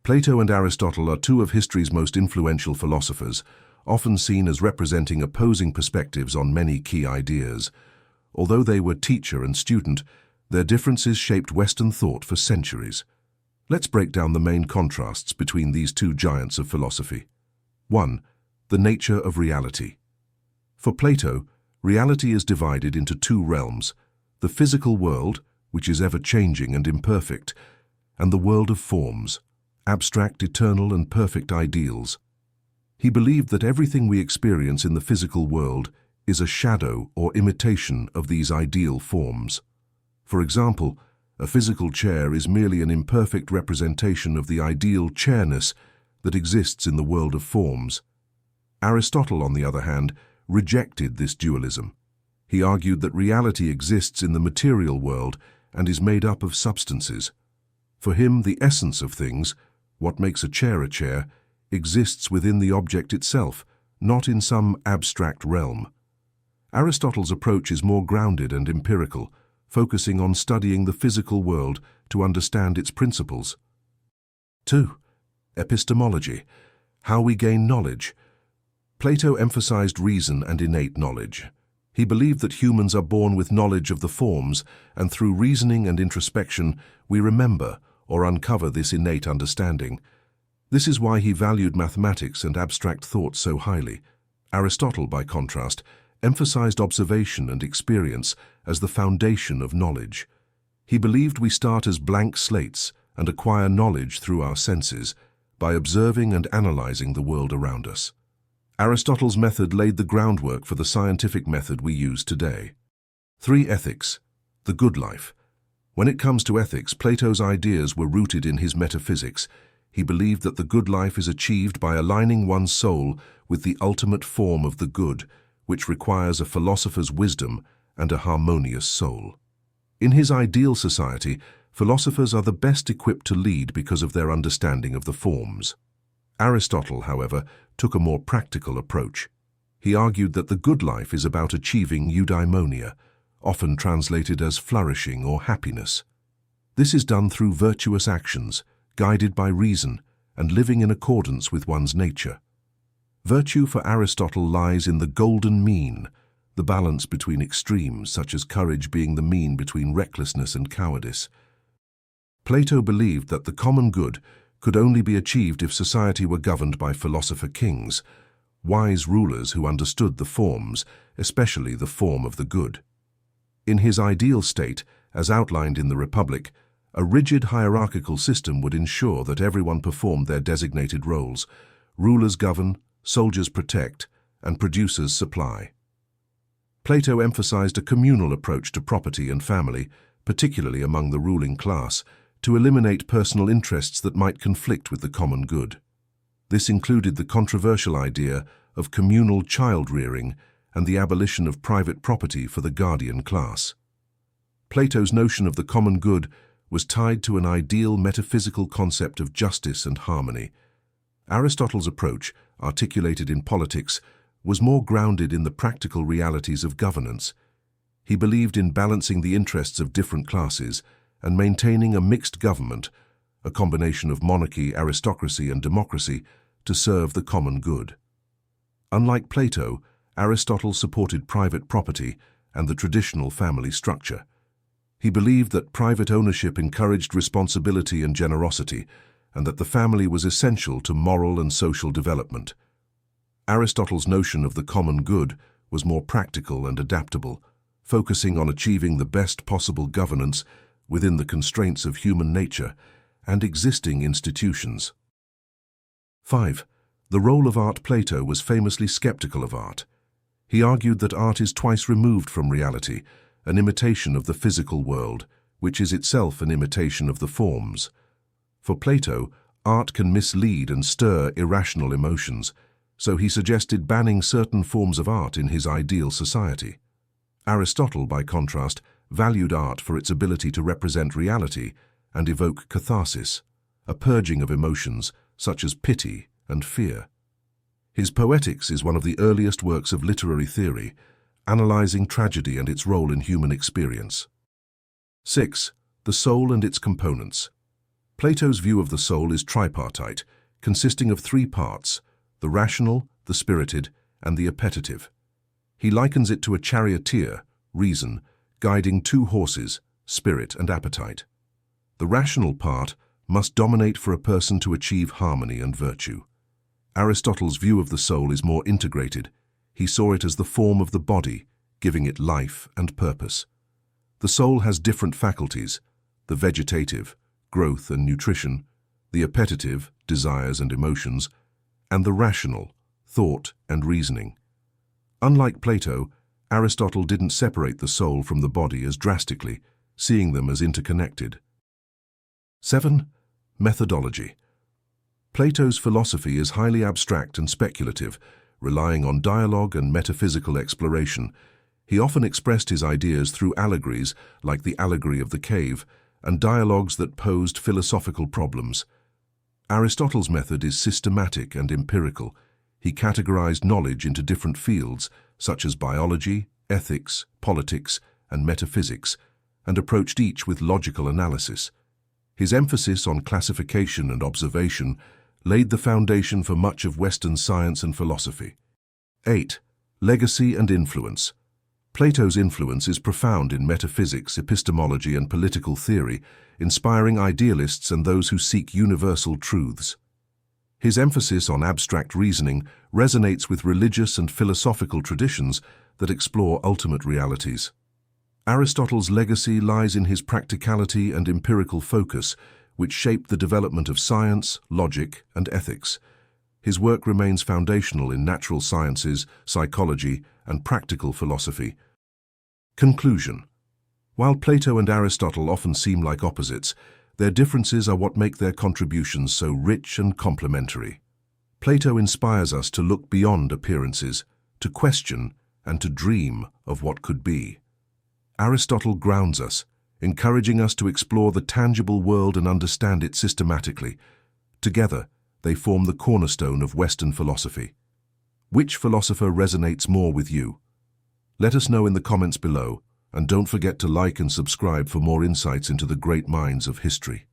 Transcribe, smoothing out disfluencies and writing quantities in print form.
Plato and Aristotle are two of history's most influential philosophers, often seen as representing opposing perspectives on many key ideas. Although they were teacher and student, their differences shaped Western thought for centuries. Let's break down the main contrasts between these two giants of philosophy. 1. The nature of reality. For Plato, reality is divided into two realms: the physical world, which is ever-changing and imperfect, and the world of forms, abstract, eternal, and perfect ideals. He believed that everything we experience in the physical world is a shadow or imitation of these ideal forms. For example, a physical chair is merely an imperfect representation of the ideal chairness that exists in the world of forms. Aristotle, on the other hand, rejected this dualism. He argued that reality exists in the material world and is made up of substances. For him, the essence of things, what makes a chair, exists within the object itself, not in some abstract realm. Aristotle's approach is more grounded and empirical, focusing on studying the physical world to understand its principles. 2. Epistemology. How we gain knowledge. Plato emphasized reason and innate knowledge. He believed that humans are born with knowledge of the forms, and through reasoning and introspection, we remember or uncover this innate understanding. This is why he valued mathematics and abstract thought so highly. Aristotle, by contrast, emphasized observation and experience as the foundation of knowledge. He believed we start as blank slates and acquire knowledge through our senses, by observing and analyzing the world around us. Aristotle's method laid the groundwork for the scientific method we use today. 3. Ethics. The good life. When it comes to ethics, Plato's ideas were rooted in his metaphysics. He believed that the good life is achieved by aligning one's soul with the ultimate form of the good, which requires a philosopher's wisdom and a harmonious soul. In his ideal society, philosophers are the best equipped to lead because of their understanding of the forms. Aristotle, however, took a more practical approach. He argued that the good life is about achieving eudaimonia, often translated as flourishing or happiness. This is done through virtuous actions, guided by reason, and living in accordance with one's nature. Virtue for Aristotle lies in the golden mean, the balance between extremes, such as courage being the mean between recklessness and cowardice. Plato believed that the common good could only be achieved if society were governed by philosopher kings, wise rulers who understood the forms, especially the form of the good. In his ideal state, as outlined in the Republic, a rigid hierarchical system would ensure that everyone performed their designated roles. Rulers govern, soldiers protect, and producers supply. Plato emphasized a communal approach to property and family, particularly among the ruling class, to eliminate personal interests that might conflict with the common good. This included the controversial idea of communal child-rearing and the abolition of private property for the guardian class. Plato's notion of the common good was tied to an ideal metaphysical concept of justice and harmony. Aristotle's approach, articulated in politics, was more grounded in the practical realities of governance. He believed in balancing the interests of different classes and maintaining a mixed government, a combination of monarchy, aristocracy, and democracy, to serve the common good. Unlike Plato, Aristotle supported private property and the traditional family structure. He believed that private ownership encouraged responsibility and generosity, and that the family was essential to moral and social development. Aristotle's notion of the common good was more practical and adaptable, focusing on achieving the best possible governance within the constraints of human nature and existing institutions. 5. The role of art. Plato was famously skeptical of art. He argued that art is twice removed from reality, an imitation of the physical world, which is itself an imitation of the forms. For Plato, art can mislead and stir irrational emotions, so he suggested banning certain forms of art in his ideal society. Aristotle, by contrast, valued art for its ability to represent reality and evoke catharsis, a purging of emotions such as pity and fear. His Poetics is one of the earliest works of literary theory, analyzing tragedy and its role in human experience. 6. The soul and its components. Plato's view of the soul is tripartite, consisting of three parts: the rational, the spirited, and the appetitive. He likens it to a charioteer, reason, guiding two horses, spirit and appetite. The rational part must dominate for a person to achieve harmony and virtue. Aristotle's view of the soul is more integrated. He saw it as the form of the body, giving it life and purpose. The soul has different faculties: the vegetative, growth and nutrition; the appetitive, desires and emotions; and the rational, thought and reasoning. Unlike Plato, Aristotle didn't separate the soul from the body as drastically, seeing them as interconnected. 7. Methodology. Plato's philosophy is highly abstract and speculative, relying on dialogue and metaphysical exploration. He often expressed his ideas through allegories, like the allegory of the cave, and dialogues that posed philosophical problems. Aristotle's method is systematic and empirical. He categorized knowledge into different fields, such as biology, ethics, politics, and metaphysics, and approached each with logical analysis. His emphasis on classification and observation laid the foundation for much of Western science and philosophy. 8. Legacy and influence. Plato's influence is profound in metaphysics, epistemology, and political theory, inspiring idealists and those who seek universal truths. His emphasis on abstract reasoning resonates with religious and philosophical traditions that explore ultimate realities. Aristotle's legacy lies in his practicality and empirical focus, which shaped the development of science, logic, and ethics. His work remains foundational in natural sciences, psychology, and practical philosophy. Conclusion. While Plato and Aristotle often seem like opposites, their differences are what make their contributions so rich and complementary. Plato inspires us to look beyond appearances, to question, and to dream of what could be. Aristotle grounds us, encouraging us to explore the tangible world and understand it systematically. Together, they form the cornerstone of Western philosophy. Which philosopher resonates more with you? Let us know in the comments below, and don't forget to like and subscribe for more insights into the great minds of history.